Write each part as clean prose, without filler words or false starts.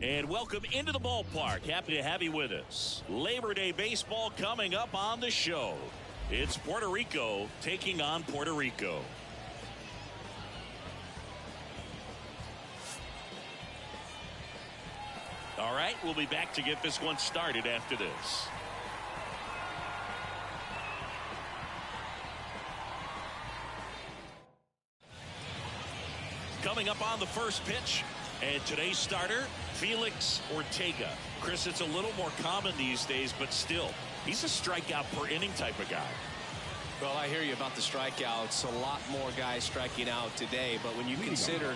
And welcome into the ballpark. Happy to have you with us. Labor Day baseball coming up on the show. It's Puerto Rico taking on Puerto Rico. All right, we'll be back to get this one started after this. Coming up on the first pitch, and today's starter, Felix Ortega. Chris, it's a little more common these days, but still, he's a strikeout per inning type of guy. Well, I hear you about the strikeouts. A lot more guys striking out today, but when you consider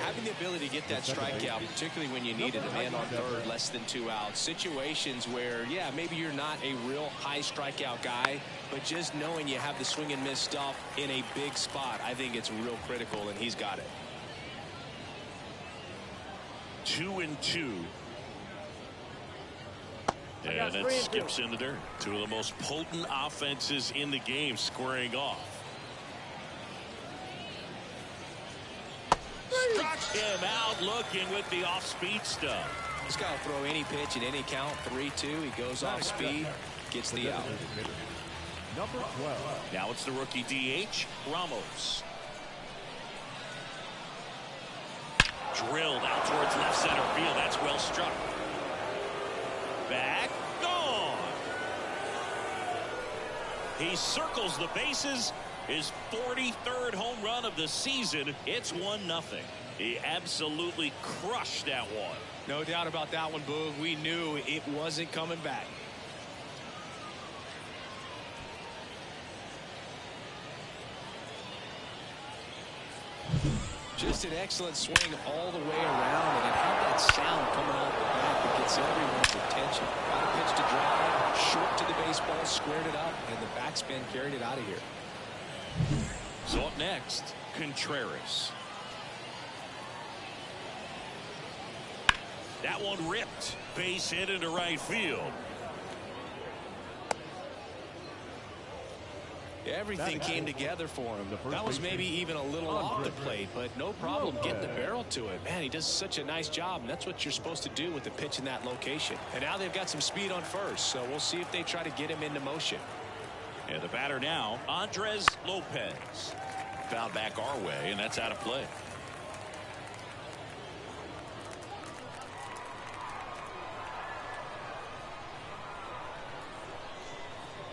having the ability to get that strikeout, particularly when you need a man on third, less than 2 outs, situations where, yeah, maybe you're not a real high strikeout guy, but just knowing you have the swing and miss stuff in a big spot, I think it's real critical, and he's got it. 2-2. And that skips in the dirt. Two of the most potent offenses in the game squaring off. Struck him out looking with the off-speed stuff. He's got to throw any pitch at any count. 3-2. He goes off speed, gets the out. Number 12. Now it's the rookie DH, Ramos. Drilled out towards left center field. That's well struck. Back, gone. He circles the bases. His 43rd home run of the season. It's 1-0. He absolutely crushed that one. No doubt about that one, Boog. We knew it wasn't coming back. Just an excellent swing all the way around, and it had that sound coming out the back that gets everyone's attention. Got a pitch to drive, short to the baseball, squared it up, and the backspin carried it out of here. So up next, Contreras. That one ripped. Base hit into right field. Everything came together for him. That was maybe even a little off the plate, but no problem getting the barrel to it. Man, he does such a nice job, and that's what you're supposed to do with the pitch in that location. And now they've got some speed on first, so we'll see if they try to get him into motion. And the batter now, Andres Lopez. Fouled back our way, and that's out of play.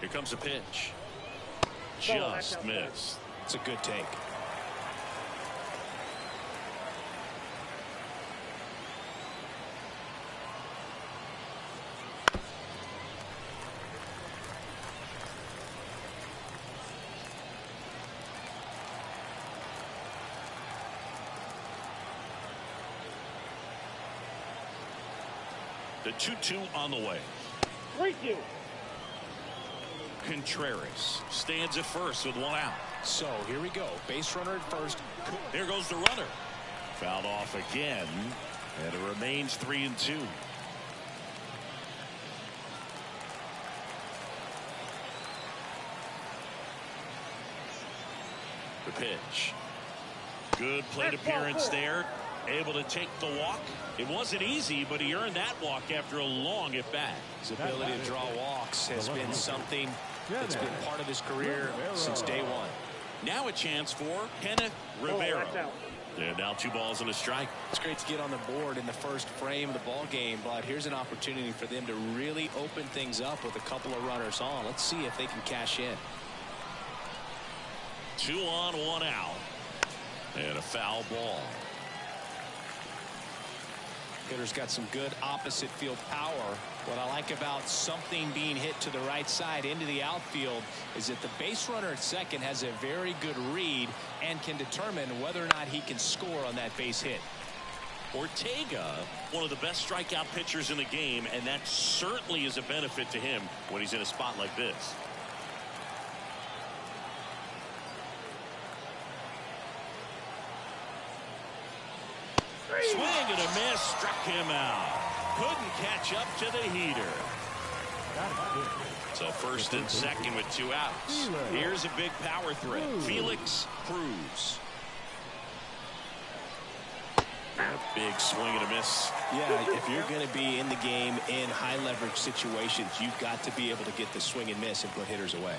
Here comes a pitch. Just missed. It's a good take. The 2-2 on the way. Thank you. Contreras stands at first with 1 out. So here we go. Base runner at first. Here goes the runner. Fouled off again, and it remains 3-2. The pitch. Good plate appearance there. Able to take the walk. It wasn't easy, but he earned that walk after a long at bat. His ability to draw walks has been something that's been part of his career since day one. Now a chance for Kenneth Rivera. And now 2 balls and a strike. It's great to get on the board in the first frame of the ball game, but here's an opportunity for them to really open things up with a couple of runners on. Let's see if they can cash in. 2 on, 1 out. And a foul ball. Hitter's got some good opposite field power. What I like about something being hit to the right side into the outfield is that the base runner at second has a very good read and can determine whether or not he can score on that base hit. Ortega, one of the best strikeout pitchers in the game, and that certainly is a benefit to him when he's in a spot like this. Swing and a miss, struck him out. Couldn't catch up to the heater. So first and second with 2 outs. Here's a big power threat. Felix Cruz. A big swing and a miss Yeah, if you're going to be in the game in high leverage situations, you've got to be able to get the swing and miss and put hitters away.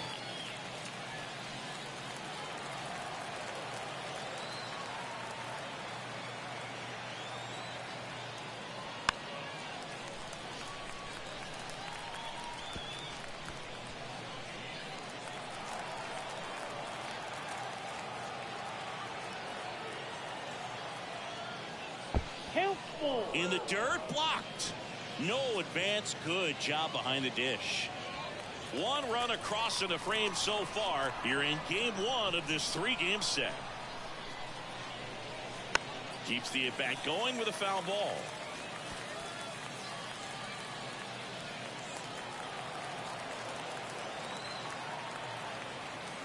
In the dirt, blocked. No advance. Good job behind the dish. One run across in the frame so far here in game one of this three-game set. Keeps the at-bat going with a foul ball.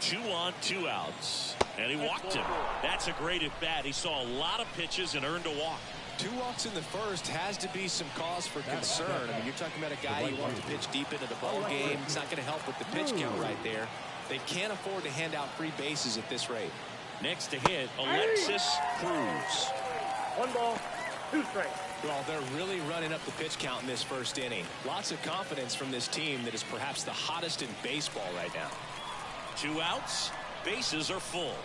Two on, 2 outs. And he walked him. That's a great at-bat. He saw a lot of pitches and earned a walk. 2 walks in the first has to be some cause for concern. I mean, you're talking about a guy you want to pitch deep into the ball game. It's not going to help with the pitch count right there. They can't afford to hand out free bases at this rate. Next to hit, Alexis Cruz. 1 ball, 2 strikes. Well, they're really running up the pitch count in this first inning. Lots of confidence from this team that is perhaps the hottest in baseball right now. 2 outs, bases are full.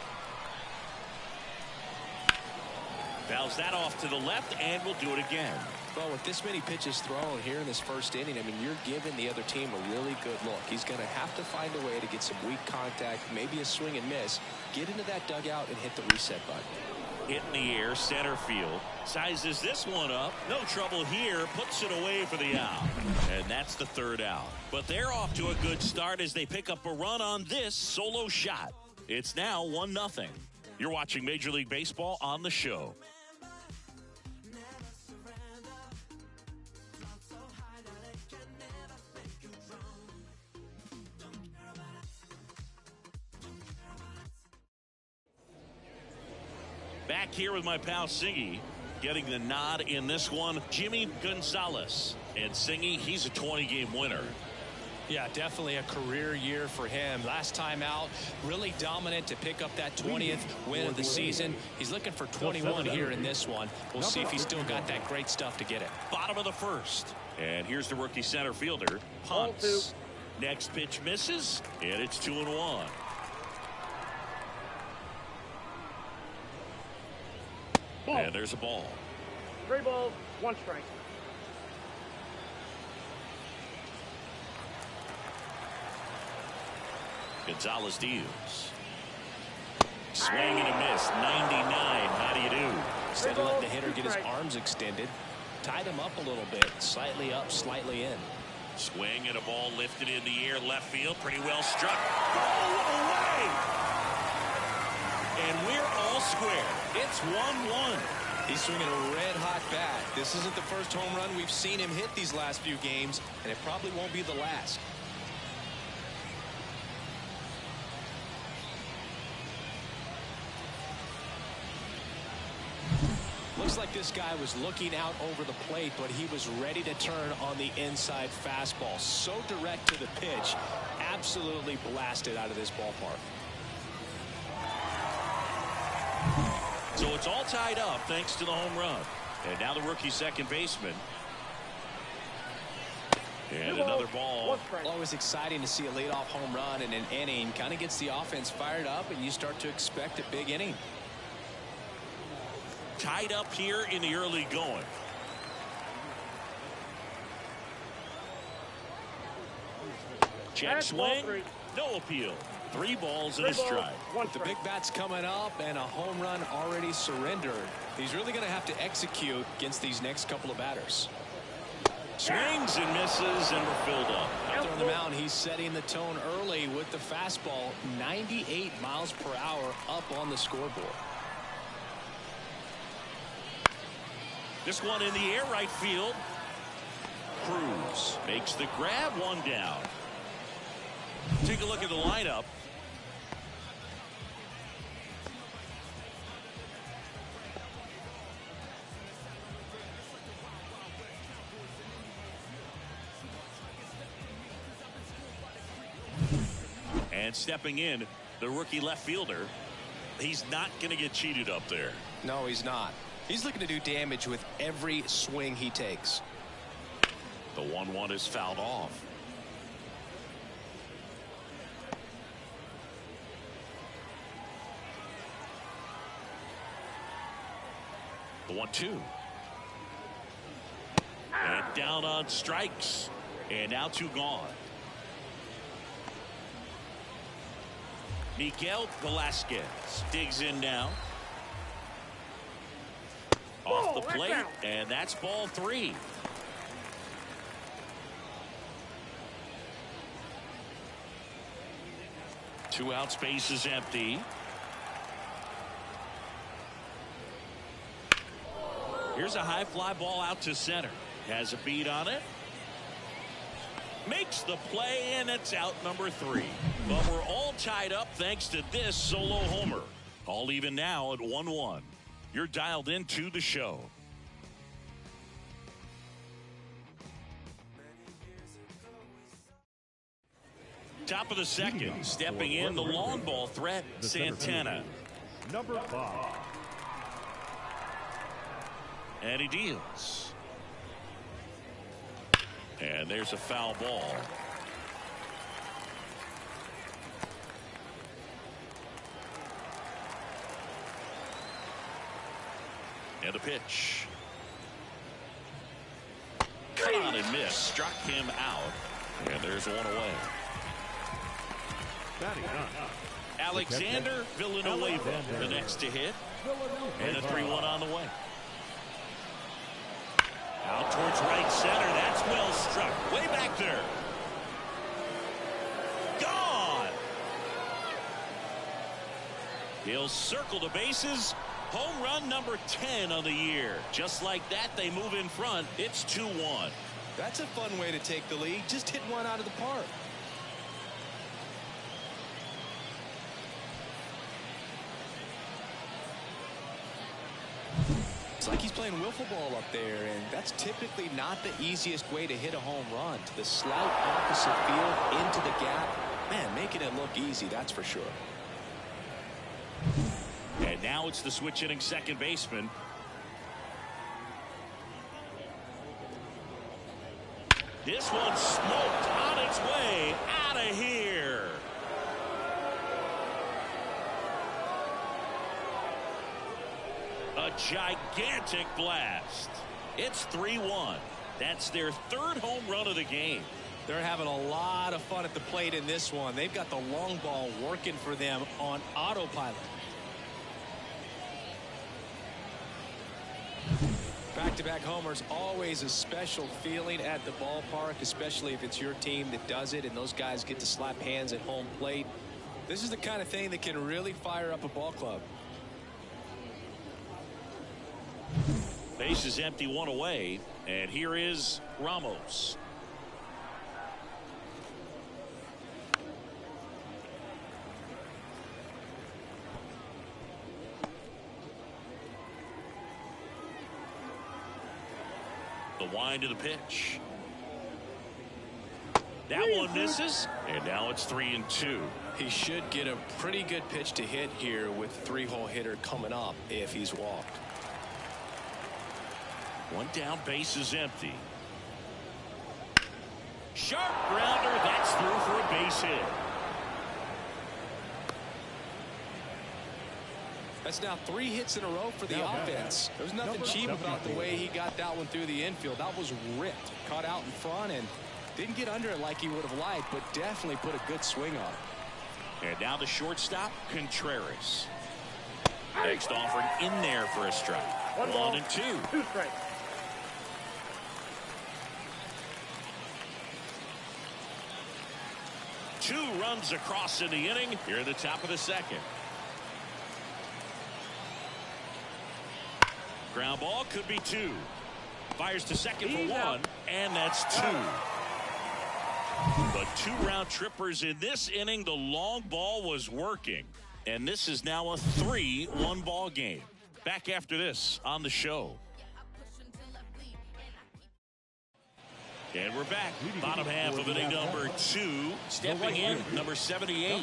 Fouls that off to the left and will do it again. Well, with this many pitches thrown here in this first inning, I mean, you're giving the other team a really good look. He's going to have to find a way to get some weak contact, maybe a swing and miss, get into that dugout and hit the reset button. Hit in the air, center field. Sizes this one up. No trouble here. Puts it away for the out. And that's the 3rd out. But they're off to a good start as they pick up a run on this solo shot. It's now 1-0. You're watching Major League Baseball on the show. Back here with my pal Singy, getting the nod in this one, Jimmy Gonzalez. And Singy, he's a 20-game winner. Yeah, definitely a career year for him. Last time out, really dominant to pick up that 20th win of the season. He's looking for 21 here in this one. We'll see if he's still got that great stuff to get it. Bottom of the 1st. And here's the rookie center fielder, Ponce. Next pitch misses, and it's 2-1. And there's a ball. 3 balls, 1 strike. Gonzalez deals. Swing and a miss. 99. How do you do? Instead of letting the hitter get his arms extended, tied him up a little bit. Slightly up, slightly in. Swing and a ball lifted in the air. Left field. Pretty well struck. Go away! And we're all square. It's 1-1. He's swinging a red-hot bat. This isn't the first home run we've seen him hit these last few games, and it probably won't be the last. Looks like this guy was looking out over the plate, but he was ready to turn on the inside fastball. So direct to the pitch. Absolutely blasted out of this ballpark. So it's all tied up thanks to the home run. And now the rookie second baseman. And another ball. Always exciting to see a leadoff home run in an inning. Kind of gets the offense fired up, and you start to expect a big inning. Tied up here in the early going. Check swing. No appeal. 3 balls and a strike. With the big bats coming up and a home run already surrendered, he's really going to have to execute against these next couple of batters. Swings and misses, and we're filled up. Out there on the mound, he's setting the tone early with the fastball. 98 miles per hour up on the scoreboard. This one in the air, right field. Cruz makes the grab, 1 down. Take a look at the lineup. And stepping in, the rookie left fielder. He's not going to get cheated up there. No, he's not. He's looking to do damage with every swing he takes. The 1-1 is fouled off. The 1-2. And down on strikes. And now 2 gone. Miguel Velasquez digs in now. Off the plate, and that's ball 3. Two out, space is empty. Here's a high fly ball out to center. Has a beat on it. Makes the play, and it's out number 3. But we're all tied up thanks to this solo homer. All even now at 1-1. You're dialed into the show. Top of the second, stepping in the long ball threat, Santana. Number 5. And he deals. And there's a foul ball. And a pitch. Cut on and miss. Struck him out. And there's one away. Alexander Villanueva, the next to hit. And a 3-1 on the way. Out towards right center. That's well struck. Way back there. Gone. He'll circle the bases. Home run number 10 on the year. Just like that, they move in front. It's 2-1. That's a fun way to take the lead. Just hit one out of the park. It's like he's playing wiffle ball up there, and that's typically not the easiest way to hit a home run. To the slight opposite field, into the gap. Man, making it look easy, that's for sure. And now it's the switch hitting second baseman. This one's smoked on its way out of here. A gigantic blast. It's 3-1. That's their 3rd home run of the game. They're having a lot of fun at the plate in this one. They've got the long ball working for them on autopilot. Back-to-back homers, always a special feeling at the ballpark, especially if it's your team that does it and those guys get to slap hands at home plate. This is the kind of thing that can really fire up a ball club. Base is empty, 1 away, and here is Ramos. The wind of the pitch. That one misses, and now it's 3-2. He should get a pretty good pitch to hit here with 3-hole hitter coming up if he's walked. One down, base is empty. Sharp grounder, that's through for a base hit. That's now 3 hits in a row for the offense. There's nothing cheap about the way he got that one through the infield. That was ripped, caught out in front, and didn't get under it like he would have liked, but definitely put a good swing on it. And now the shortstop, Contreras. Next offering in there for a strike. 1-2. 2 strikes. Two runs across in the inning. Here at the top of the second. Ground ball could be 2. Fires to second for 1, and that's 2. But 2 round trippers in this inning. The long ball was working, and this is now a 3-1 ball game. Back after this on the show. And we're back. Bottom half of inning number 2. Stepping in, number 78.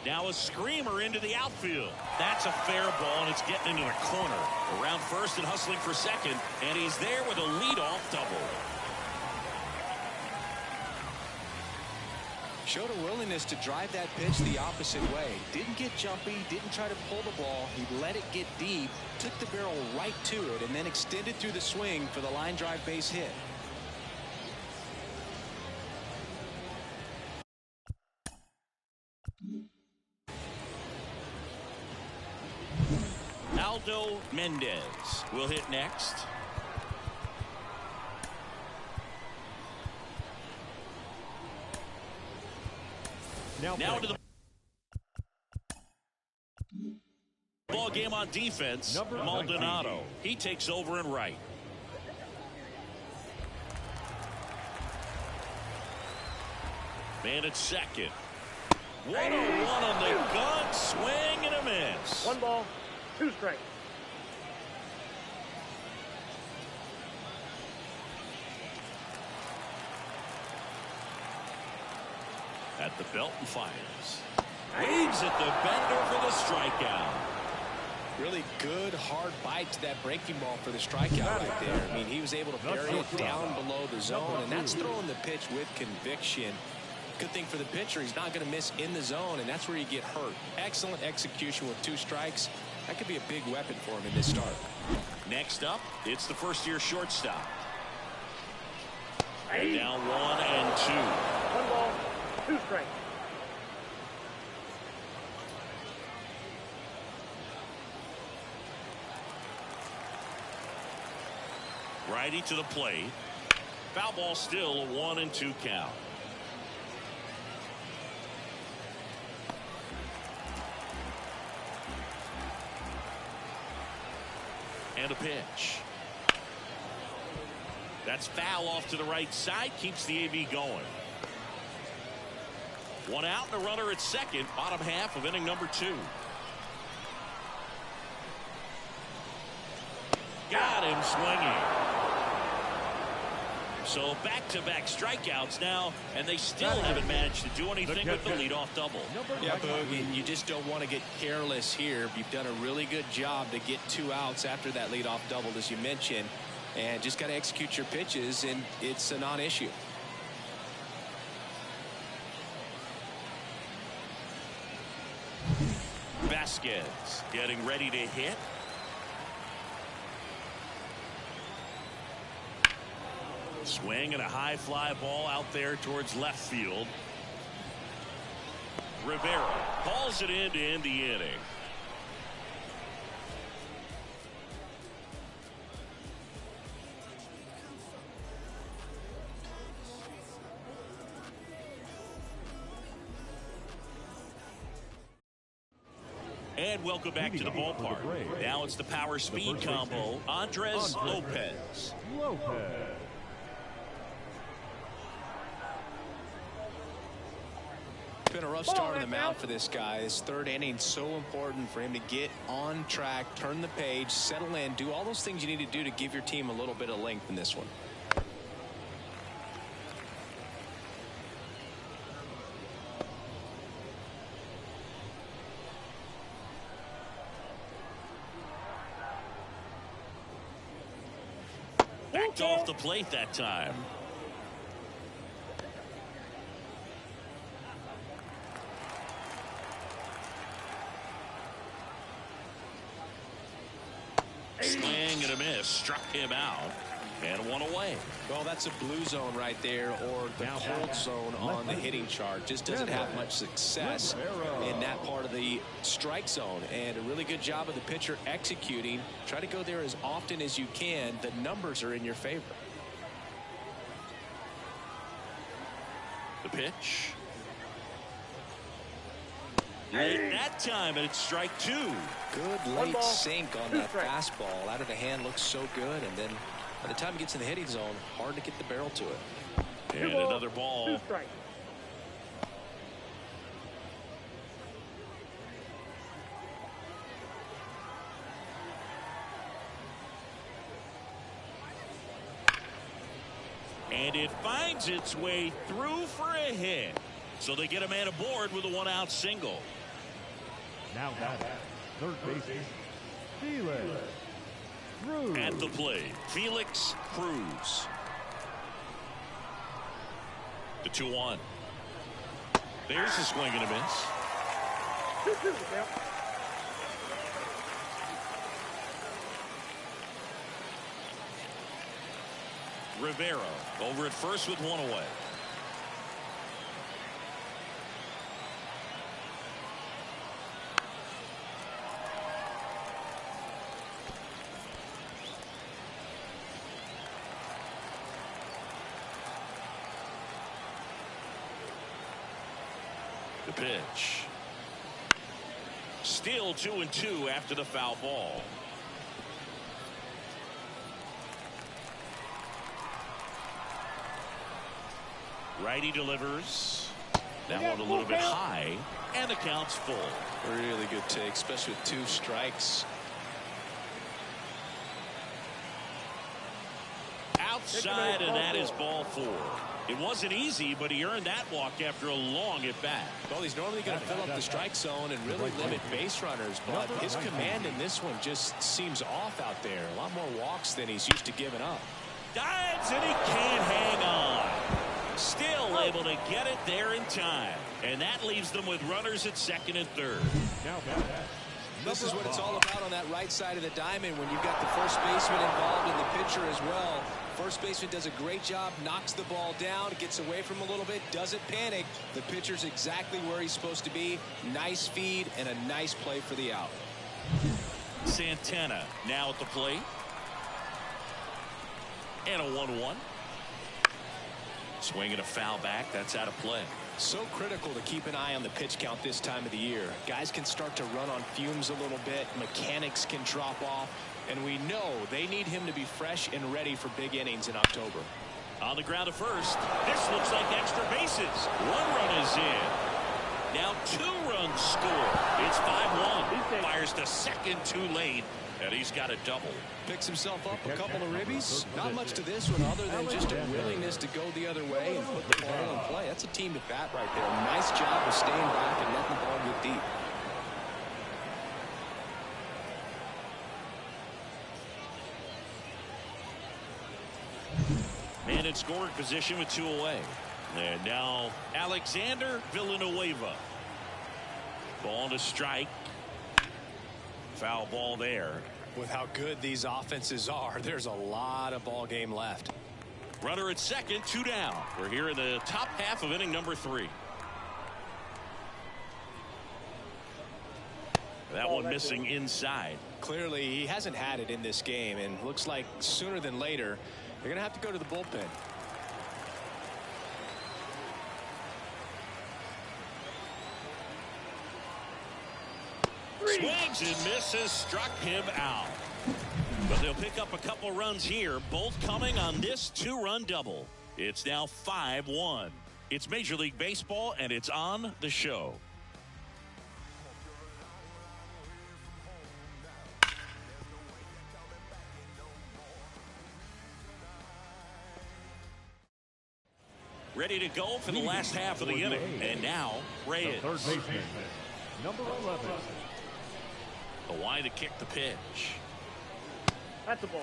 Now a screamer into the outfield. That's a fair ball, and it's getting into the corner. Around first and hustling for second, and he's there with a leadoff double. Showed a willingness to drive that pitch the opposite way. Didn't get jumpy, didn't try to pull the ball. He let it get deep, took the barrel right to it, and then extended through the swing for the line drive base hit. Aldo Mendez will hit next. Now to the ball game on defense. Maldonado. He takes over in right. Man at second. 1-1 on the gun. Swing and a miss. 1 ball, 2 strikes. At the belt and fires. Waves at the bender for the strikeout. Really good hard bite to that breaking ball for the strikeout right there. I mean, he was able to bury it down below the zone, and that's throwing the pitch with conviction. Good thing for the pitcher, he's not going to miss in the zone, and that's where you get hurt. Excellent execution with 2 strikes. That could be a big weapon for him in this start. Next up, it's the first-year shortstop. And now 1 and 2. 1 ball, 2 strikes. Righty to the plate. Foul ball, still a 1 and 2 count. And a pitch. That's foul off to the right side. Keeps the AV going. 1 out and a runner at second. Bottom half of inning number 2. Got him swinging. So back-to-back strikeouts now, and they still haven't managed to do anything with the leadoff double. Yeah, Boog, you just don't want to get careless here. You've done a really good job to get 2 outs after that leadoff double, as you mentioned, and just got to execute your pitches, and it's a non-issue. Vasquez getting ready to hit. Swing and a high fly ball out there towards left field. Rivera calls it in to end the inning. And welcome back to the ballpark. Now it's the power speed combo. Andres Lopez. Been a rough start on the mound for this guy. His 3rd inning, so important for him to get on track, turn the page, settle in, do all those things you need to do to give your team a little bit of length in this one. Backed off the plate that time. Swing and a miss. Struck him out. And 1 away. Well, that's a blue zone right there, or the cold zone on the hitting chart. Just doesn't have much success in that part of the strike zone. And a really good job of the pitcher executing. Try to go there as often as you can. The numbers are in your favor. The pitch. Late that time, and it's strike 2. Good late sink on that fastball. Out of the hand, looks so good, and then by the time it gets in the hitting zone, hard to get the barrel to it. And another ball. 2 strikes. And it finds its way through for a hit. So they get a man aboard with a 1-out single. Now batting, third baseman, Felix Cruz. At the plate, Felix Cruz. The 2-1. There's a swing and a miss. 2-2 the count. Rivera over at first with one away. The pitch. Still 2-2 after the foul ball. Righty delivers. That one a little bit high, and the count's full. Really good take, especially with 2 strikes. Outside, and that is ball 4. It wasn't easy, but he earned that walk after a long at bat. Well, he's normally going to fill up the strike zone and really limit base runners, but his command in this one just seems off out there. A lot more walks than he's used to giving up. Dives, and he can't hang on. Still able to get it there in time. And that leaves them with runners at second and third. This is what it's all about on that right side of the diamond when you've got the first baseman involved and the pitcher as well. First baseman does a great job, knocks the ball down, gets away from him a little bit, doesn't panic. The pitcher's exactly where he's supposed to be. Nice feed and a nice play for the out. Santana now at the plate. And a 1-1. Swing and a foul back. That's out of play. So critical to keep an eye on the pitch count this time of the year. Guys can start to run on fumes a little bit. Mechanics can drop off. And we know they need him to be fresh and ready for big innings in October. On the ground at first. This looks like extra bases. 1 run is in. Now 2 runs score. It's 5-1. Fires to second too late. And he's got a double. Picks himself up a couple of ribbies. Not much to this one other than just a willingness to go the other way and put the ball in play. That's a team at bat right there. Nice job of staying back and letting the ball get deep. Man in scoring position with 2 away. And now Alexander Villanueva. Ball to strike. Foul ball there. With how good these offenses are, there's a lot of ball game left. Runner at second, 2 down. We're here in the top half of inning number 3. That one missing inside. Clearly, he hasn't had it in this game, and looks like sooner than later, they're going to have to go to the bullpen. Swings and misses, struck him out. But they'll pick up a couple runs here, both coming on this 2-run double. It's now 5-1. It's Major League Baseball, and it's on the show. Ready to go for the last half of the inning. And now, Reyes. Third baseman, number 11. The wide to kick the pitch. That's the ball.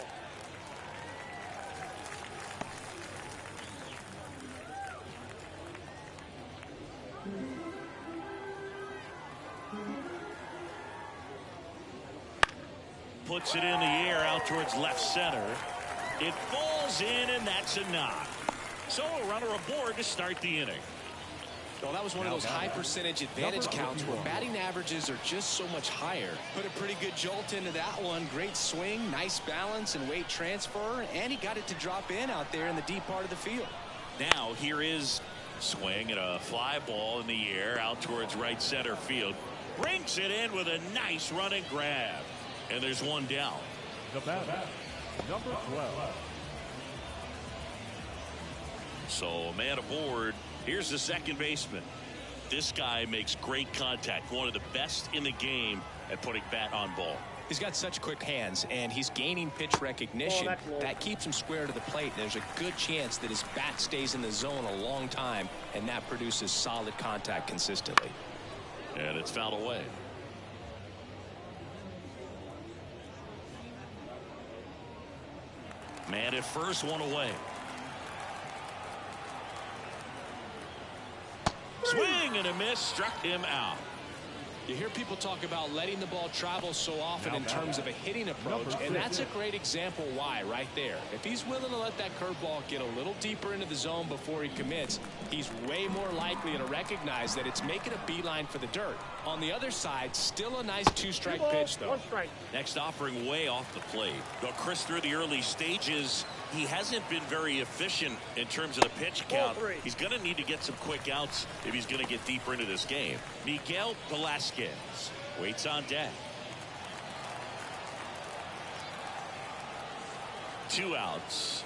Puts it in the air out towards left center. It falls in, and that's a knock. So a runner aboard to start the inning. Well, that was one of those high percentage advantage counts where batting averages are just so much higher. Put a pretty good jolt into that one. Great swing, nice balance and weight transfer, and he got it to drop in out there in the deep part of the field. Now here is swing and a fly ball in the air out towards right center field. Brings it in with a nice running grab. And there's one down. The batter, number 12. So a man aboard. Here's the second baseman. This guy makes great contact. One of the best in the game at putting bat on ball. He's got such quick hands, and he's gaining pitch recognition. That keeps him square to the plate. There's a good chance that his bat stays in the zone a long time, and that produces solid contact consistently. And it's fouled away. Man at first, one away. Swing and a miss, struck him out. You hear people talk about letting the ball travel so often in terms of a hitting approach, and that's a great example why right there. If he's willing to let that curveball get a little deeper into the zone before he commits, he's way more likely to recognize that it's making a beeline for the dirt. On the other side, still a nice two-strike pitch, though. One strike. Next offering way off the plate. Though Chris, through the early stages, he hasn't been very efficient in terms of the pitch count. He's going to need to get some quick outs if he's going to get deeper into this game. Miguel Velasquez waits on deck. 2 outs.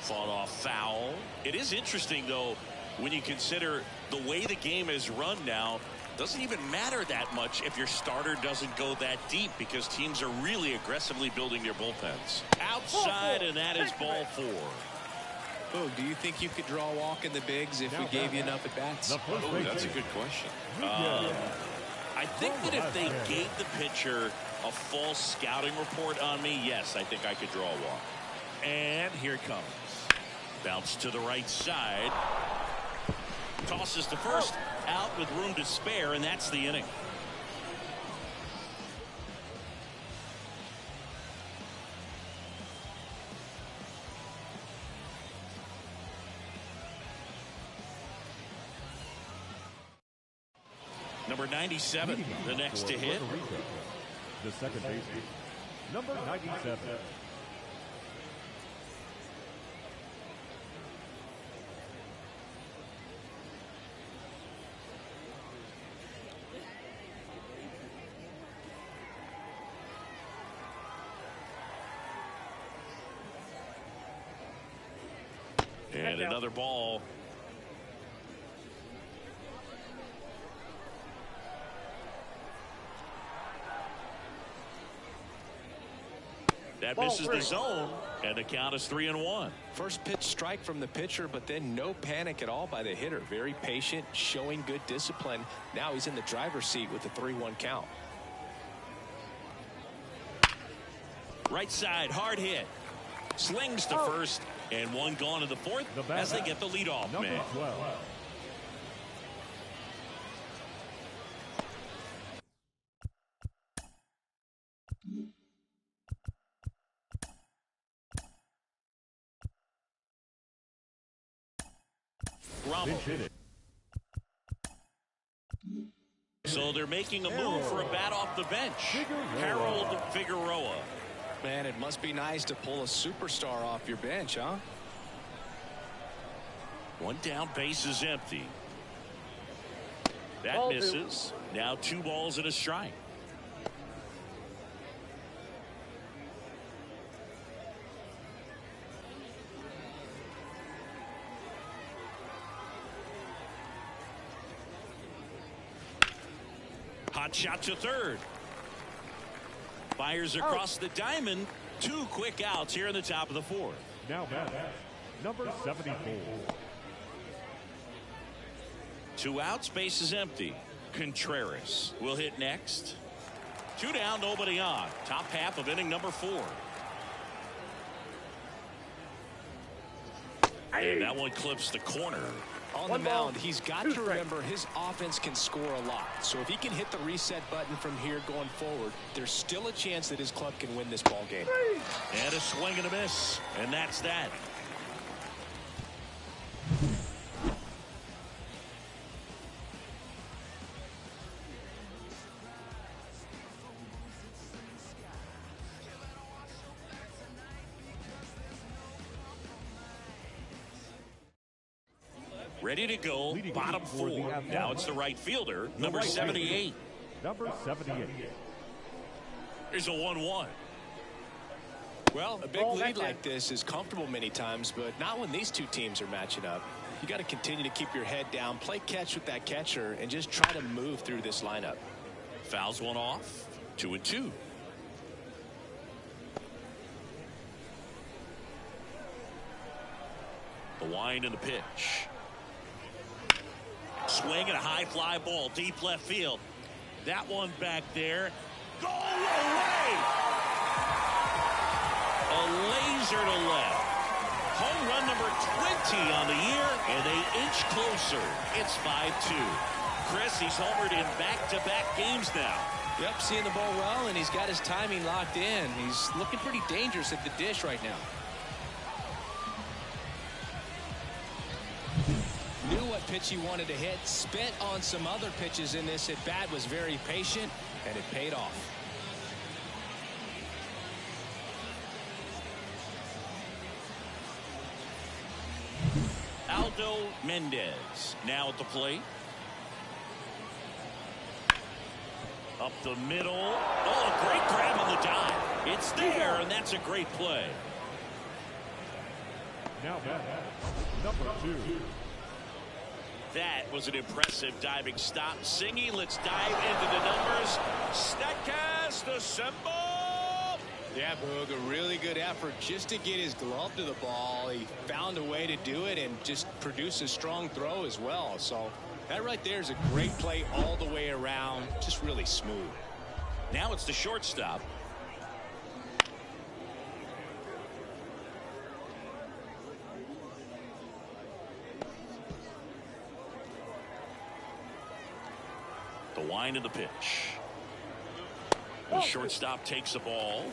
Fought off foul. It is interesting, though, when you consider the way the game is run now. Doesn't even matter that much if your starter doesn't go that deep, because teams are really aggressively building their bullpens. Outside, and that is ball 4. Oh, do you think you could draw a walk in the bigs if we gave you enough at bats? Oh, that's a good question. I think that if they gave the pitcher a false scouting report on me, yes, I think I could draw a walk. And here it comes. Bounce to the right side. Tosses to first, out with room to spare, and that's the inning. Number 97, the next to hit. The second baseman, number 97. And another ball. That misses the zone, and the count is 3-1. First pitch strike from the pitcher, but then no panic at all by the hitter. Very patient, showing good discipline. Now he's in the driver's seat with the 3-1 count. Right side, hard hit. Slings to first, and one gone to the fourth as they get the leadoff man. 12. So they're making a move for a bat off the bench. Harold Figueroa. Man, it must be nice to pull a superstar off your bench, huh? One down, base is empty. That misses. Now 2 balls and a strike. Hot shot to third. Fires across the diamond. 2 quick outs here in the top of the 4th. Now back, number 74. 2 outs, base is empty. Contreras will hit next. 2 down, nobody on. Top half of inning number 4. And that one clips the corner. On the mound, he's got to remember his offense can score a lot. So if he can hit the reset button from here going forward, there's still a chance that his club can win this ball game. And a swing and a miss. And that's that. Ready to go, bottom 4. Now it's the right fielder, number 78. Number 78. Here's a 1-1. Well, a big lead like this is comfortable many times, but not when these 2 teams are matching up. You got to continue to keep your head down, play catch with that catcher, and just try to move through this lineup. Fouls one off. 2-2. The wind and the pitch. Swing and a high fly ball deep left field. That one back there. Go away! A laser to left. Home run number 20 on the year, and they inch closer. It's 5-2. Chris, he's homered in back-to-back games now. Yep, seeing the ball well, and he's got his timing locked in. He's looking pretty dangerous at the dish right now. Knew what pitch he wanted to hit. Spent on some other pitches in this at bat. Was very patient, and it paid off. Aldo Mendez now at the plate. Up the middle. Oh, a great grab on the dive. It's there, and that's a great play. Now batting, number 2. That was an impressive diving stop. Singy, let's dive into the numbers. Statcast assemble. Yeah, Boog, a really good effort just to get his glove to the ball. He found a way to do it and just produce a strong throw as well. So that right there is a great play all the way around. Just really smooth. Now it's the shortstop. The wind of the pitch. The shortstop takes the ball.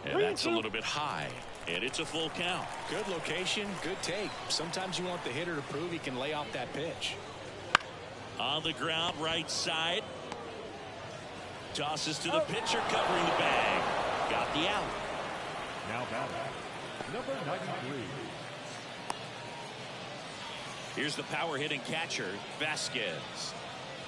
And that's a little bit high. And it's a full count. Good location, good take. Sometimes you want the hitter to prove he can lay off that pitch. On the ground, right side. Tosses to the pitcher, covering the bag. Got the out. Now batting, number 93. Here's the power hitting catcher, Vasquez.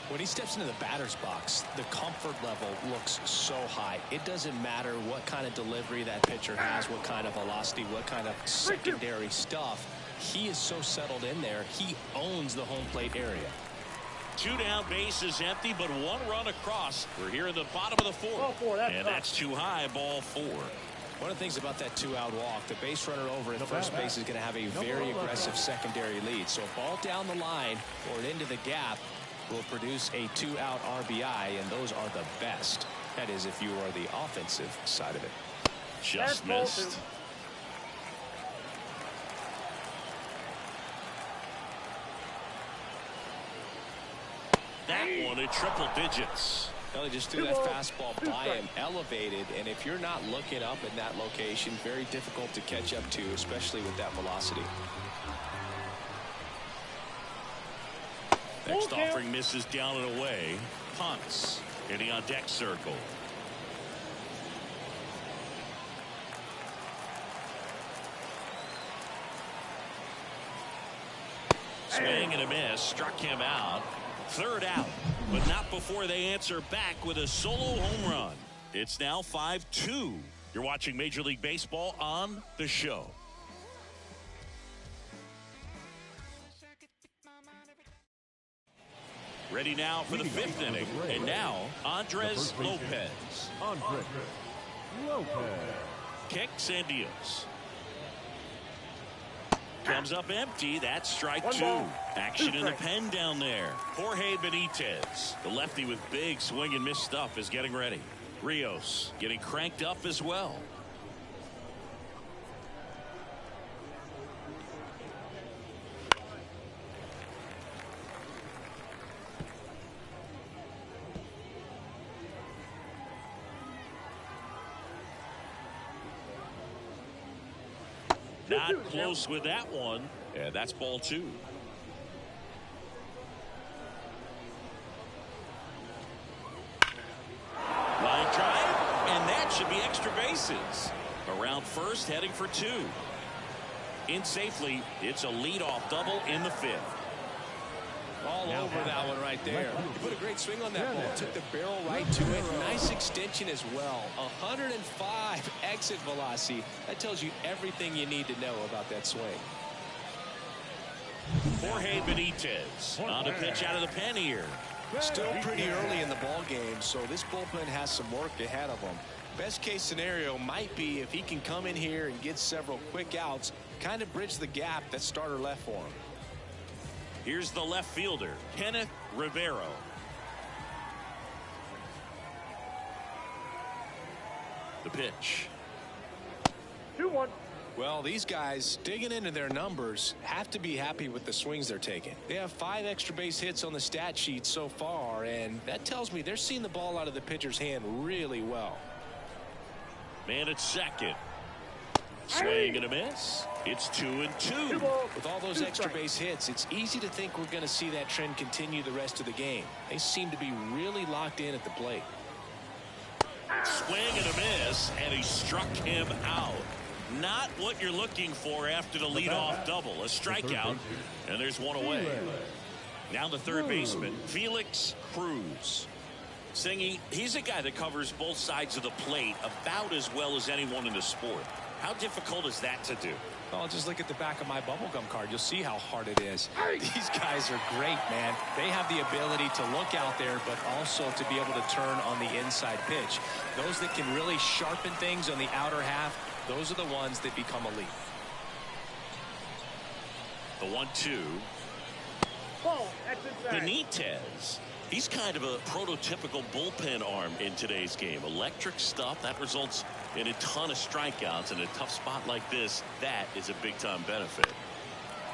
When he steps into the batter's box, the comfort level looks so high. It doesn't matter what kind of delivery that pitcher has, what kind of velocity, what kind of secondary stuff. He is so settled in there. He owns the home plate area. 2 down, base is empty, but 1 run across. We're here in the bottom of the 4th. And that's too high, ball 4. One of the things about that 2-out walk, the base runner over at first base is going to have a very aggressive secondary lead. So a ball down the line or into the gap will produce a 2-out RBI, and those are the best. That is, if you are the offensive side of it. Just missed. That one in triple digits. Well, he just threw that fastball by him, elevated, and if you're not looking up in that location, very difficult to catch up to, especially with that velocity. Next offering misses down and away. Punts hitting on deck circle. Swing and a miss, struck him out. 3rd out, but not before they answer back with a solo home run. It's now 5-2. You're watching Major League Baseball on The Show. Ready now for the 5th inning. And now, Andres Lopez. Andres Lopez. Kicks and deals. Comes up empty. That's strike 2. Action in the pen down there. Jorge Benitez, the lefty with big swing and miss stuff, is getting ready. Rios getting cranked up as well. Not close with that one. And that's ball 2. Line drive, and that should be extra bases. Around first, heading for 2. In safely, it's a leadoff double in the 5th. All over that one right there. He put a great swing on that ball. Took the barrel right to it. Nice extension as well. 105 exit velocity. That tells you everything you need to know about that swing. Jorge Benitez on a pitch out of the pen here. Still pretty early in the ball game, so this bullpen has some work ahead of them. Best case scenario might be if he can come in here and get several quick outs, kind of bridge the gap that starter left for him. Here's the left fielder, Kenneth Rivero. The pitch. 2-1. Well, these guys digging into their numbers have to be happy with the swings they're taking. They have 5 extra base hits on the stat sheet so far, and that tells me they're seeing the ball out of the pitcher's hand really well. Man at second. Swing and a miss. It's 2-2. With all those extra base hits, it's easy to think we're going to see that trend continue the rest of the game. They seem to be really locked in at the plate. Swing and a miss, and he struck him out. Not what you're looking for after the leadoff double. A strikeout, and there's one away. Now the third baseman, Felix Cruz. Singy, he's a guy that covers both sides of the plate about as well as anyone in the sport. How difficult is that to do? Well, just look at the back of my bubblegum card. You'll see how hard it is. These guys are great, man. They have the ability to look out there, but also to be able to turn on the inside pitch. Those that can really sharpen things on the outer half, those are the ones that become elite. The 1-2. Ball. That's inside. Benitez. He's kind of a prototypical bullpen arm in today's game. Electric stuff that results in a ton of strikeouts. In a tough spot like this, that is a big-time benefit.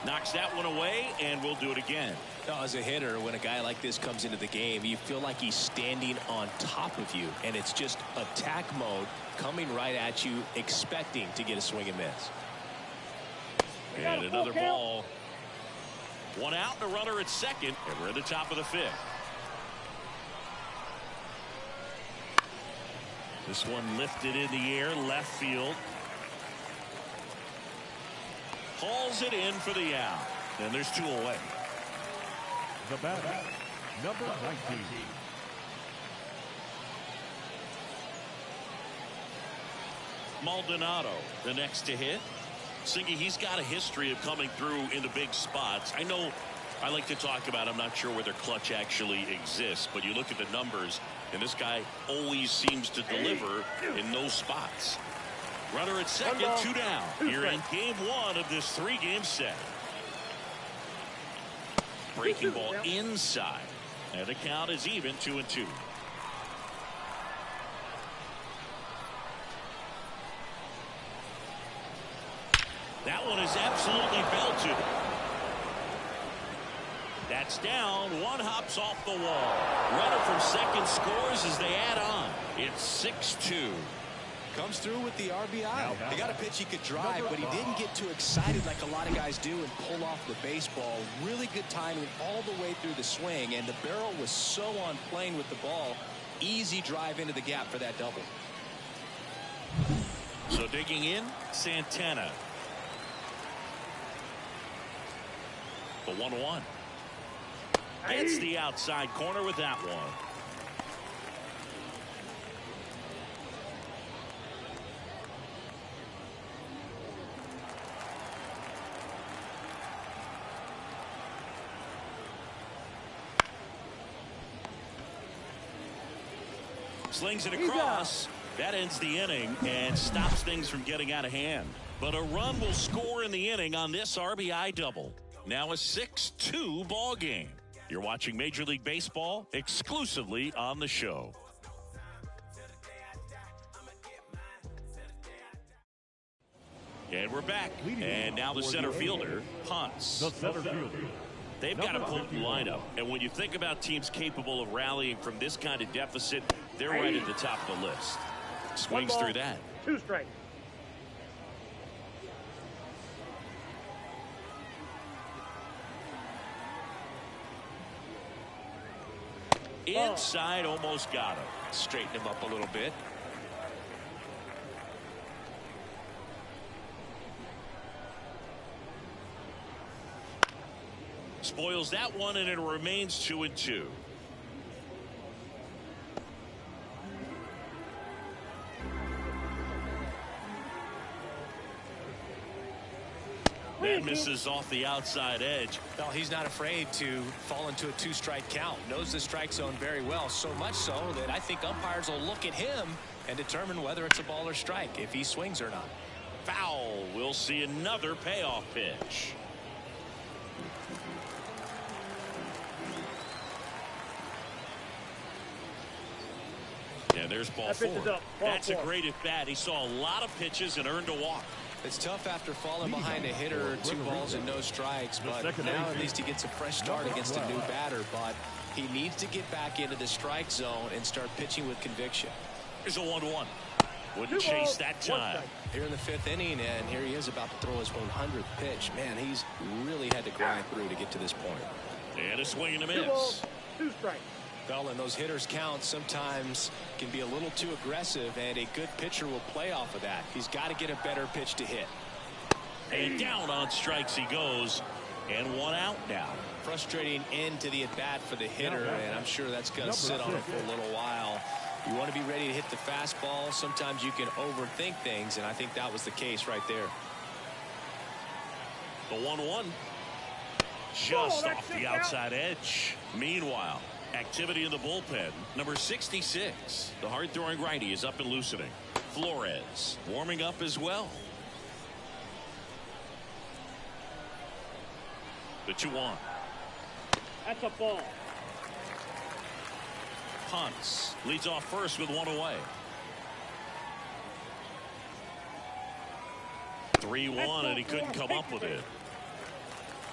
Knocks that one away, and we'll do it again. Now, as a hitter, when a guy like this comes into the game, you feel like he's standing on top of you, and it's just attack mode coming right at you, expecting to get a swing and miss. And another ball. One out, and a runner at second, and we're at the top of the 5th. This one lifted in the air, left field. Hauls it in for the out. And there's 2 away. The batter, number 19. Maldonado, the next to hit. Singy, he's got a history of coming through into big spots. I know I like to talk about, I'm not sure whether clutch actually exists, but you look at the numbers, and this guy always seems to deliver in those spots. Runner at second, 2 down. You're in game 1 of this 3-game set. Breaking ball inside. And the count is even, 2-2. That one is absolutely belted. That's down. One hops off the wall. Runner from second scores as they add on. It's 6-2. Comes through with the RBI. They got a pitch he could drive, but he didn't get too excited like a lot of guys do and pull off the baseball. Really good timing all the way through the swing, and the barrel was so on plane with the ball. Easy drive into the gap for that double. So digging in, Santana. The 1-1. Gets the outside corner with that one. Slings it across. That ends the inning and stops things from getting out of hand. But a run will score in the inning on this RBI double. Now a 6-2 ball game. You're watching Major League Baseball exclusively on the show. And we're back. And now the center fielder punts. The center fielder. They've got a potent lineup. And when you think about teams capable of rallying from this kind of deficit, they're right at the top of the list. Swings through that. 2 strikes. Inside, almost got him. Straighten him up a little bit. Spoils that one, and it remains 2-2. That misses off the outside edge. Well, he's not afraid to fall into a 2-strike count. Knows the strike zone very well, so much so that I think umpires will look at him and determine whether it's a ball or strike, if he swings or not. Foul. We'll see another payoff pitch. And there's ball That pitch is four. up. Ball That's four. a great at bat. He saw a lot of pitches and earned a walk. It's tough after falling behind a hitter, 2 balls and no strikes, but now at least he gets a fresh start against a new batter. But he needs to get back into the strike zone and start pitching with conviction. Here's a 1-1. Wouldn't chase that time. Here in the 5th inning, and here he is about to throw his 100th pitch. Man, he's really had to grind through to get to this point. And a swing and a 2 miss. balls, 2 strikes. Well, and those hitters' counts sometimes can be a little too aggressive, and a good pitcher will play off of that. He's got to get a better pitch to hit. And down on strikes he goes. And 1 out now. Frustrating end to the at-bat for the hitter, and I'm sure that's going to sit on him for a little while. You want to be ready to hit the fastball. Sometimes you can overthink things, and I think that was the case right there. The 1-1. Just off the outside edge. Meanwhile, activity in the bullpen. Number 66. The hard-throwing righty is up and loosening. Flores warming up as well. The 2-1. That's a ball. Punts leads off first with 1 away. 3-1, and he couldn't come up with it.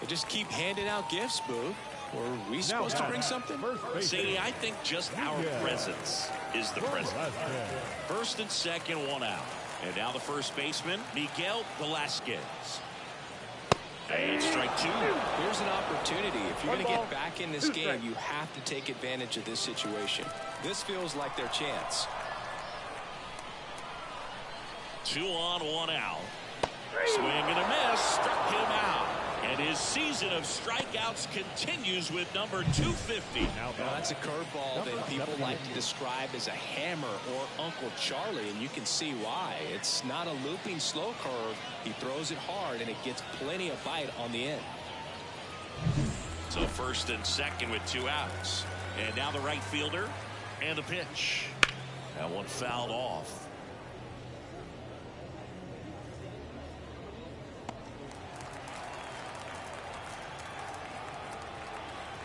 They just keep handing out gifts, Boo. Were we supposed to bring something? Sadie, I think just our presence is the present. First and second, 1 out. And now the first baseman, Miguel Velasquez. And strike 2. Here's an opportunity. If you're going to get back in this game, you have to take advantage of this situation. This feels like their chance. 2 on, 1 out. Swing and a miss. Struck him out. And his season of strikeouts continues with number 250. Now that's a curveball that people like to describe as a hammer or Uncle Charlie, and you can see why. It's not a looping slow curve. He throws it hard, and it gets plenty of bite on the end. So first and second with 2 outs. And now the right fielder and the pitch. That one fouled off.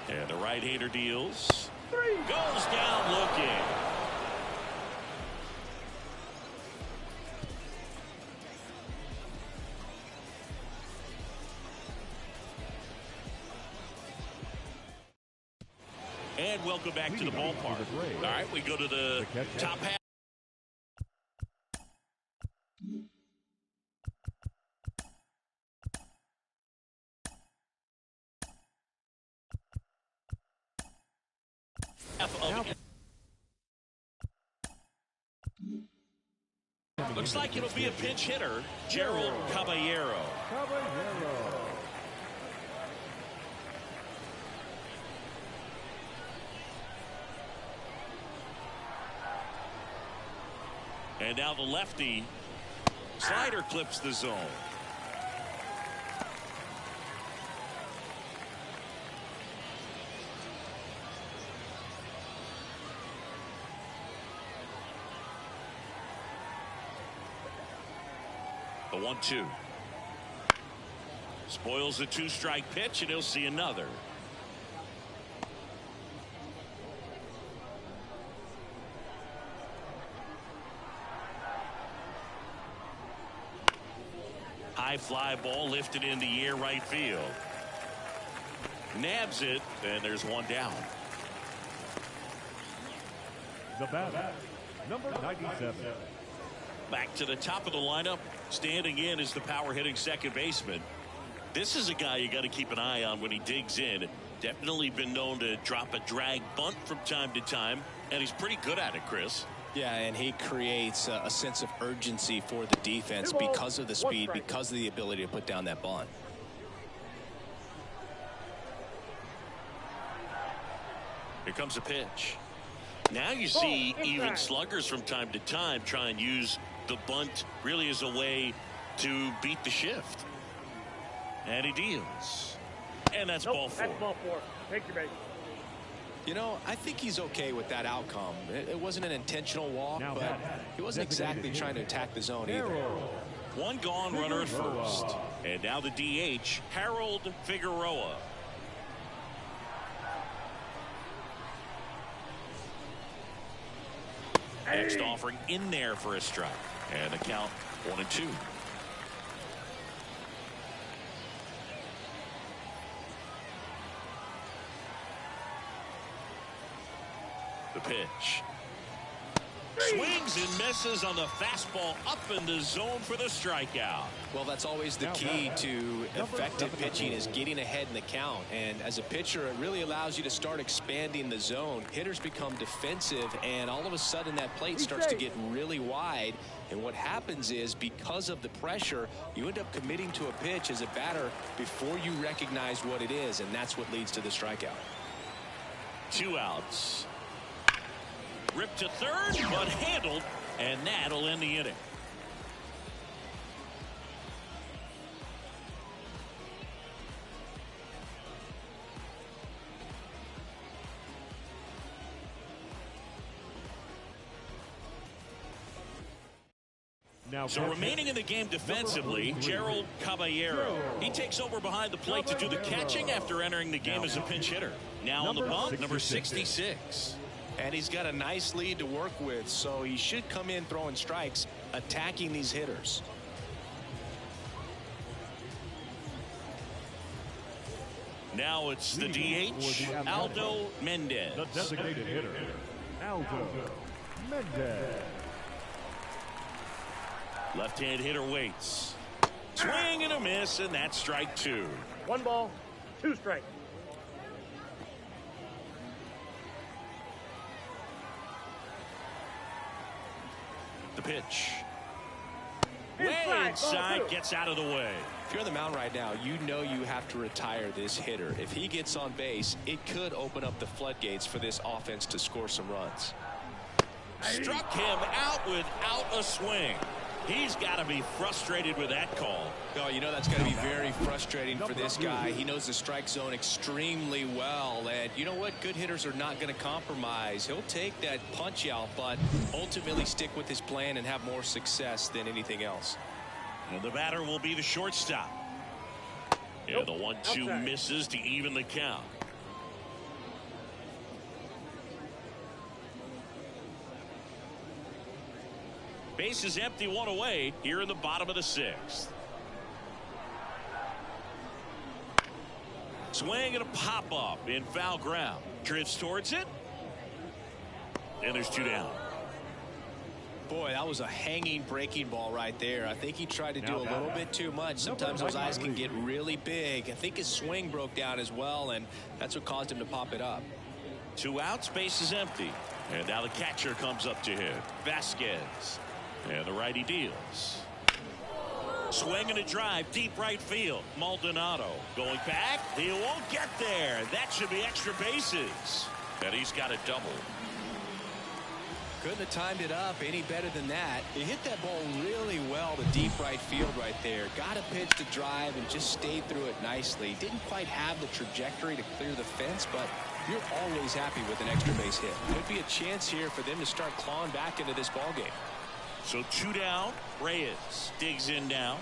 And the right-hander deals. 3. Goes down looking. And welcome back to the ballpark. All right, we go to the top half. Looks like it'll be a pinch hitter, Gerald Caballero. And now the lefty slider clips the zone. The 1-2. Spoils the 2-strike pitch, and he'll see another. High fly ball lifted in the air right field. Nabs it, and there's 1 down. The batter, number 97. Back to the top of the lineup. Standing in is the power hitting second baseman. This is a guy you got to keep an eye on when he digs in. Definitely been known to drop a drag bunt from time to time, and he's pretty good at it, Chris. Yeah, and he creates a sense of urgency for the defense because of the speed, because of the ability to put down that bunt. Here comes a pitch. Now you see even sluggers from time to time try and use the bunt really as a way to beat the shift. And he deals. And that's ball 4. That's ball 4. Take your base. You know, I think he's okay with that outcome. It wasn't an intentional walk, but he wasn't exactly trying to attack the zone either. 1 gone, runner at first. And now the DH, Harold Figueroa. Next offering in there for a strike. And the count 1-2. The pitch. Swings and misses on the fastball up in the zone for the strikeout. Well, that's always the key to effective pitching, is getting ahead in the count. And as a pitcher, it really allows you to start expanding the zone. Hitters become defensive, and all of a sudden that plate starts to get really wide. And what happens is, because of the pressure, you end up committing to a pitch as a batter before you recognize what it is, and that's what leads to the strikeout. 2 outs. Ripped to third, but handled, and that'll end the inning. So remaining in the game defensively, Gerald Caballero. He takes over behind the plate to do the catching after entering the game as a pinch hitter. Now on the bump, number 66. And he's got a nice lead to work with, so he should come in throwing strikes, attacking these hitters. Now it's the DH, Aldo Mendez. The designated hitter, Aldo Mendez. Left-hand hitter waits. Swing and a miss, and that's strike 2. 1 ball, 2 strikes. The pitch. Way inside, gets out of the way. If you're on the mound right now, you know you have to retire this hitter. If he gets on base, it could open up the floodgates for this offense to score some runs. Struck him out without a swing. He's got to be frustrated with that call. Oh, you know that's going to be very frustrating for this guy. He knows the strike zone extremely well. And you know what? Good hitters are not going to compromise. He'll take that punch out, but ultimately stick with his plan and have more success than anything else. And the batter will be the shortstop. Yeah, the 1-2 misses to even the count. Base is empty, 1 away here in the bottom of the 6th. Swing and a pop up in foul ground. Drifts towards it. And there's 2 down. Boy, that was a hanging breaking ball right there. I think he tried to do a little bit too much. Sometimes those eyes can get really big. I think his swing broke down as well, and that's what caused him to pop it up. 2 outs, base is empty. And now the catcher comes up to him. Vasquez. And the righty deals. Swing and a drive, deep right field. Maldonado going back. He won't get there. That should be extra bases. And he's got a double. Couldn't have timed it up any better than that. He hit that ball really well to deep right field right there. Got a pitch to drive and just stayed through it nicely. Didn't quite have the trajectory to clear the fence, but you're always happy with an extra base hit. Could be a chance here for them to start clawing back into this ball game. So 2 down. Reyes digs in now.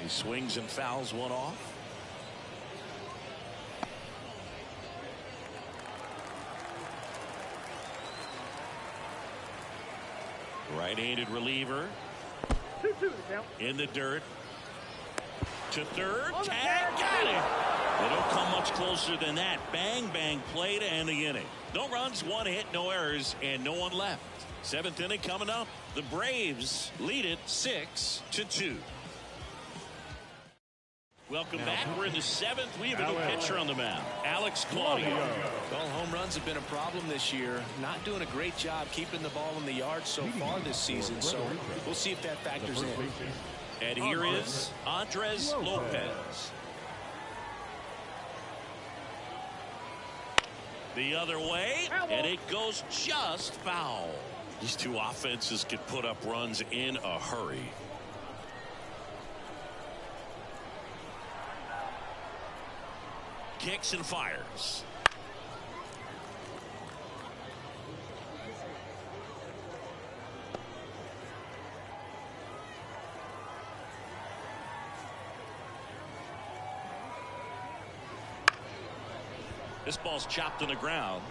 He swings and fouls one off. Right-handed reliever. 2-2 to count. In the dirt. To third. Tag. Got it. They don't come much closer than that. Bang, bang play to end the inning. No runs, 1 hit, no errors, and no one left. 7th inning coming up. The Braves lead it 6-2. Welcome back. We're in the 7th. We have a new pitcher on the mound. Alex Claudio. Well, home runs have been a problem this year. Not doing a great job keeping the ball in the yard so far this season. So we'll see if that factors in. And here is Andres Lopez. The other way, and it goes just foul. These 2 offenses could put up runs in a hurry. Kicks and fires. This ball's chopped on the ground.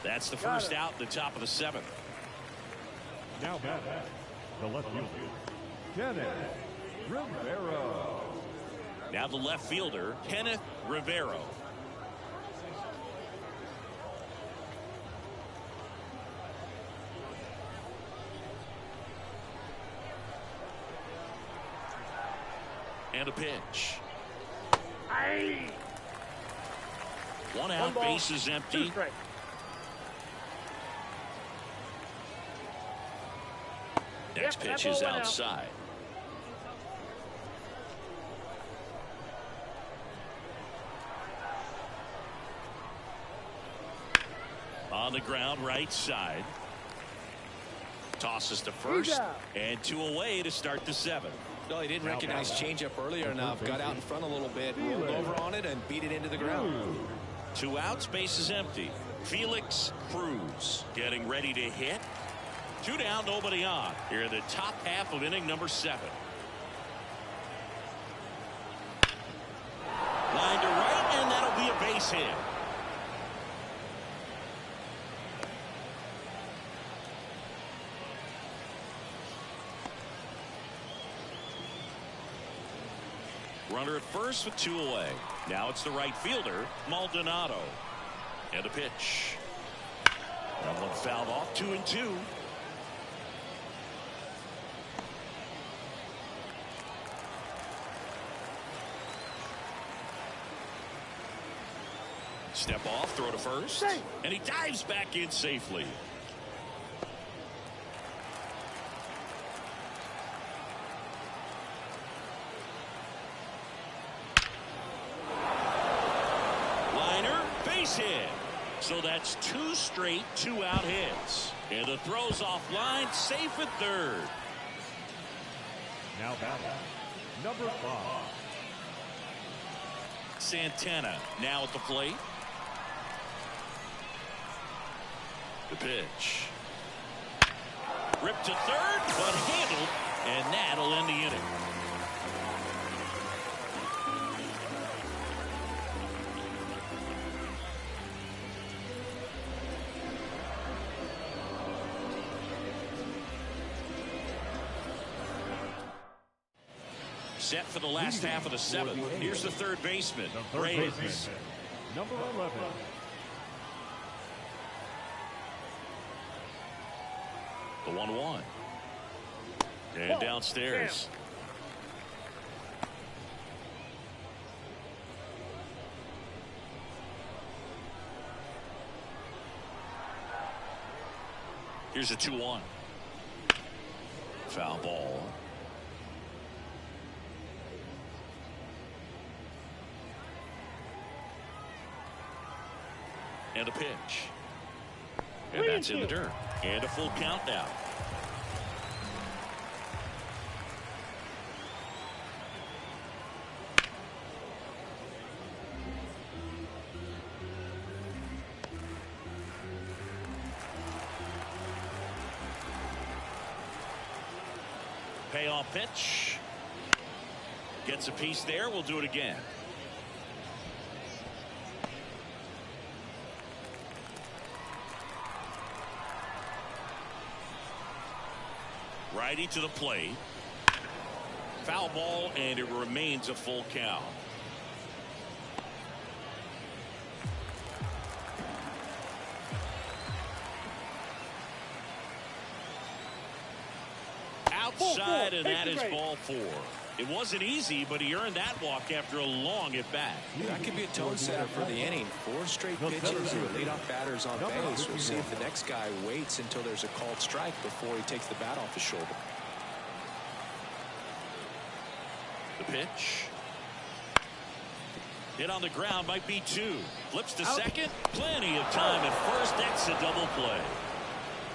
That's the first out, the top of the 7th. Now batting, the left fielder, Kenneth Rivero. Now the left fielder, Kenneth Rivero. And a pitch. Aye. One out, ball, base is 2 empty. strikes. Next Yep, pitch that is ball went out. outside. On the ground, right side. Tosses to first. Liga. And 2 away to start the 7th. No, he didn't recognize changeup earlier enough. Got out in front a little bit, rolled over on it, and beat it into the ground. 2 outs, base is empty. Felix Cruz getting ready to hit. 2 down, nobody on. Here in the top half of inning number 7. Line to right, and that'll be a base hit. Runner at first with 2 away. Now it's the right fielder, Maldonado. And a pitch. That one fouled off, 2-2. Step off, throw to first. Safe. And he dives back in safely. Liner, base hit. So that's 2 straight 2-out hits. And the throw's offline, safe at third. Now batting, number 5. Santana now at the plate. The pitch. Ripped to third, but handled, and that'll end the inning. Set for the last half of the 7th. Here's the third baseman, The third Reyes. baseman, number 11. The 1-1. And downstairs. Here's a 2-1. Foul ball. And a pitch. And that's in the dirt. And a full count now. Payoff pitch. Gets a piece there. We'll do it again. Righty to the plate. Foul ball, and it remains a full count. Outside, and that is ball 4. It wasn't easy, but he earned that walk after a long at bat. That could be a tone setter for the inning. 4 straight pitches and leadoff batters on base. We'll see if the next guy waits until there's a called strike before he takes the bat off his shoulder. The pitch. Hit on the ground, might be 2. Flips to second. Plenty of time at first. That's a double play.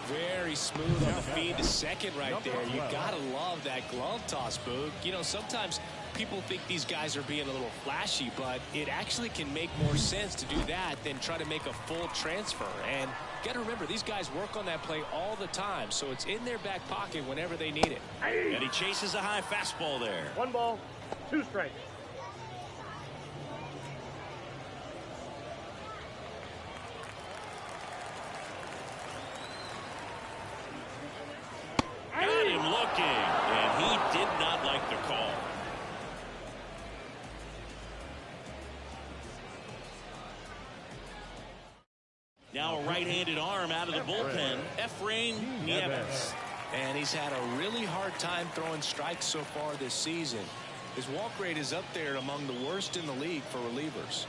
Very smooth on the feed to second right there. You gotta love that glove toss, Boog. You know, sometimes people think these guys are being a little flashy, but it actually can make more sense to do that than try to make a full transfer. And you gotta remember, these guys work on that play all the time, so it's in their back pocket whenever they need it. And he chases a high fastball there. 1 ball, 2 strikes. looking, and he did not like the call. Now a right-handed arm out of the bullpen, Efrain Nieves. And he's had a really hard time throwing strikes so far this season. His walk rate is up there among the worst in the league for relievers.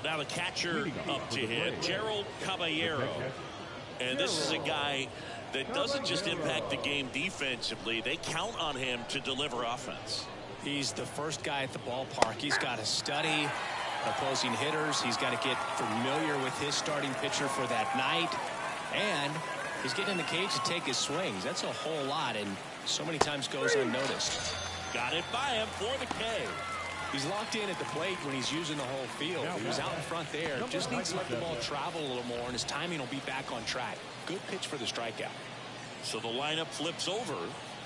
Now the catcher up to hit, Gerald Caballero. And this is a guy that doesn't just impact the game defensively. They count on him to deliver offense. He's the first guy at the ballpark. He's got to study opposing hitters. He's got to get familiar with his starting pitcher for that night. And he's getting in the cage to take his swings. That's a whole lot, and so many times goes unnoticed. Got it by him for the K. He's locked in at the plate when he's using the whole field. He was out in front there. Just needs to let the ball travel a little more, and his timing will be back on track. Good pitch for the strikeout. So the lineup flips over.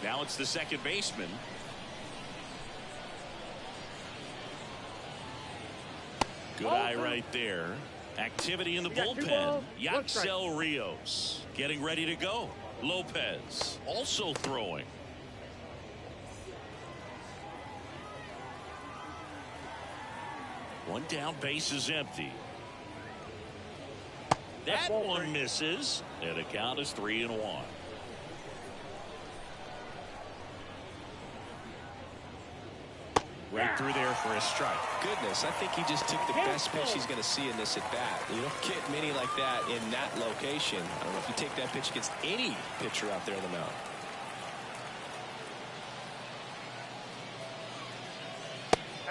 Now it's the second baseman. Good eye right there. Activity in the bullpen. Yaxel Rios getting ready to go. Lopez also throwing. One down, base is empty. That one misses, and the count is 3-1. Right through there for a strike. Goodness, I think he just took the best pitch he's going to see in this at bat. You don't get many like that in that location. I don't know if you take that pitch against any pitcher out there on the mound.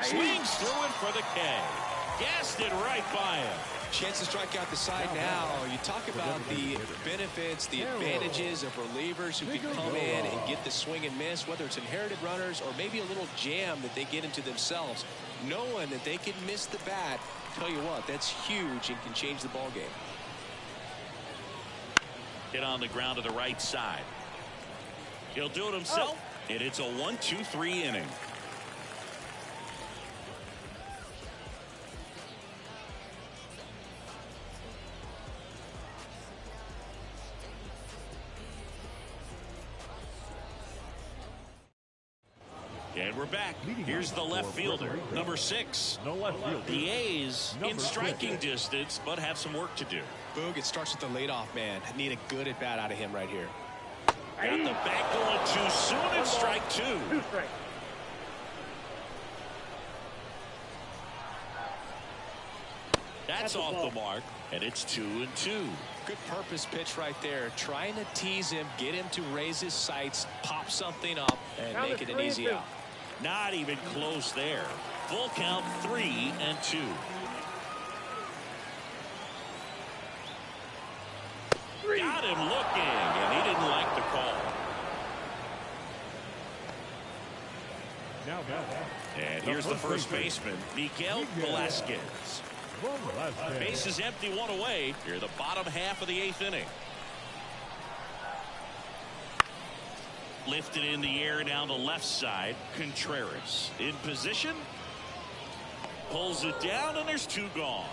Swings through it for the K. Gassed it right by him. Chance to strike out the side now. You talk about the benefits, the advantages of relievers who can come in and get the swing and miss, whether it's inherited runners or maybe a little jam that they get into themselves. Knowing that they can miss the bat, tell you what, that's huge and can change the ball game. Hit on the ground to the right side. He'll do it himself, and it's a 1-2-3 inning. And we're back. Here's the left fielder, number 6. The A's in striking distance, but have some work to do. Boog, it starts with the leadoff man. Need a good at bat out of him right here. Got the back going too soon, and strike 2. That's off the mark, and it's 2-2. Good purpose pitch right there. Trying to tease him, get him to raise his sights, pop something up, and make it an easy out. Not even close there. Full count, 3-2. Got him looking, and he didn't like the call. And here's the first baseman, Miguel Velasquez. Base is empty, one away. Here, the bottom half of the 8th inning. Lifted in the air down the left side. Contreras in position. Pulls it down, and there's 2 gone.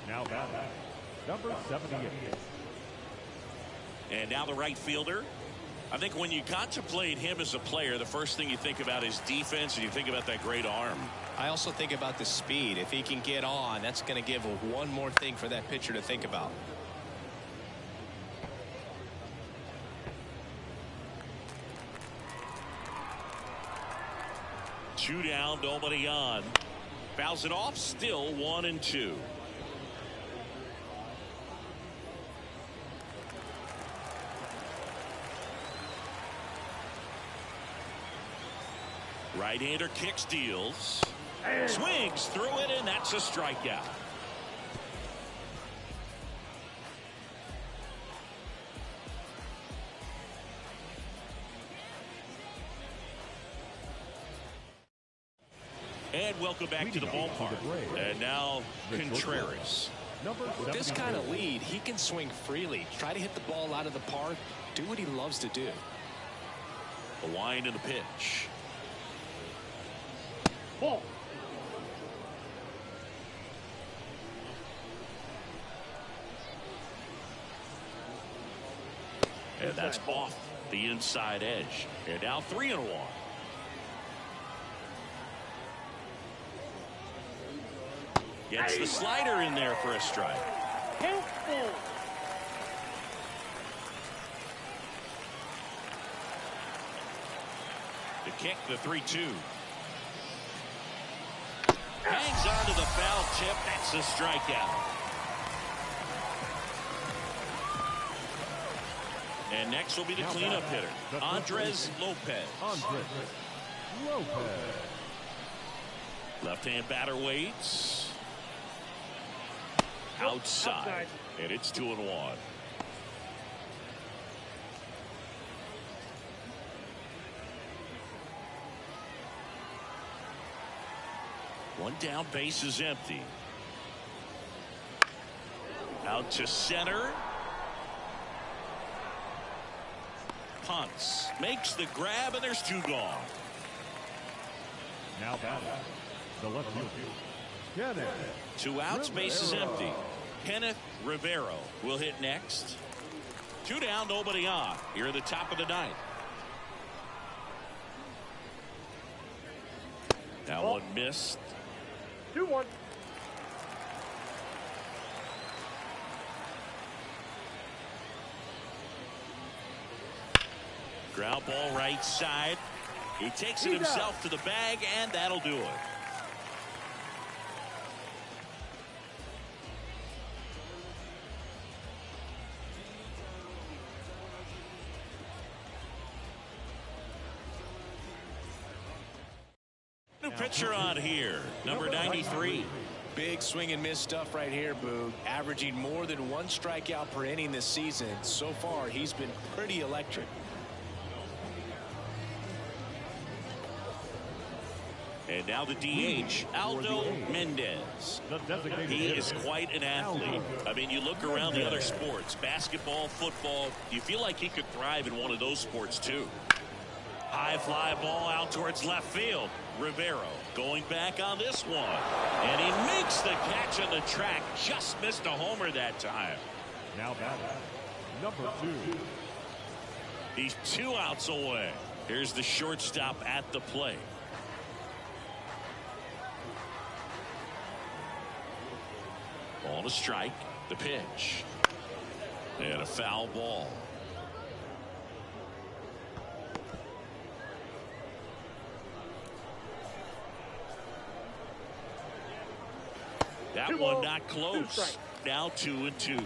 Now batting, number 78. And now the right fielder. I think when you contemplate him as a player, the first thing you think about is defense, and you think about that great arm. I also think about the speed. If he can get on, that's going to give one more thing for that pitcher to think about. Two down, nobody on. Fouls it off, still 1-2. Right-hander kicks, deals. Swings through it, and that's a strikeout. And welcome back to the ballpark. And now Contreras. With this kind of lead, he can swing freely. Try to hit the ball out of the park. Do what he loves to do. The wind and the pitch. Ball. And that's off the inside edge. And now 3-1. Gets the slider in there for a strike. The kick, the 3-2. Hangs on to the foul tip. That's a strikeout. And next will be the cleanup hitter, Andres Lopez. Left-hand batter waits. Outside. And it's 2-1. One down, base is empty. Out to center. Punts. Makes the grab, and there's 2 gone. Now batting, the left fielder. 2 outs, base is empty. Kenneth Rivero will hit next. 2 down, nobody on. Here at the top of the 9th. That one missed. 2-1. Ground ball right side. He takes it himself to the bag, and that'll do it. New pitcher on here, number 93. Big swing and miss stuff right here, Boog. Averaging more than 1 strikeout per inning this season. So far, he's been pretty electric. And now the DH, Aldo Mendez. He is quite an athlete. I mean, you look around the other sports, basketball, football, you feel like he could thrive in one of those sports too. High fly ball out towards left field. Rivero going back on this one. And he makes the catch on the track. Just missed a homer that time. Now batting, number 2. He's 2 outs away. Here's the shortstop at the plate. Ball to strike. The pitch. And a foul ball. That one not close. Now 2-2.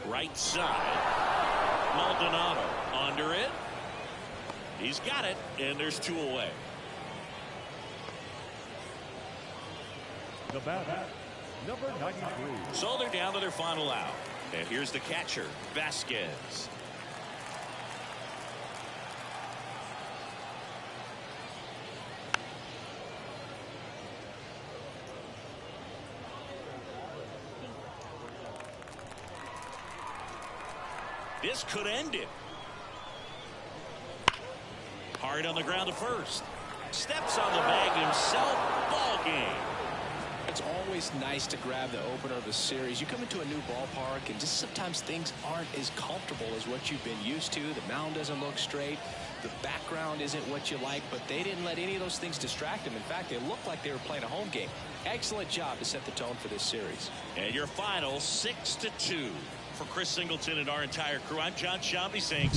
Right side. Maldonado under it. He's got it, and there's 2 away. The batter, number 93. So they're down to their final out. And here's the catcher, Vasquez. This could end it. Hard on the ground to first. Steps on the bag himself. Ball game. It's always nice to grab the opener of a series. You come into a new ballpark, and just sometimes things aren't as comfortable as what you've been used to. The mound doesn't look straight. The background isn't what you like, but they didn't let any of those things distract them. In fact, they looked like they were playing a home game. Excellent job to set the tone for this series. And your final 6-2. For Chris Singleton and our entire crew, I'm John Shambi saying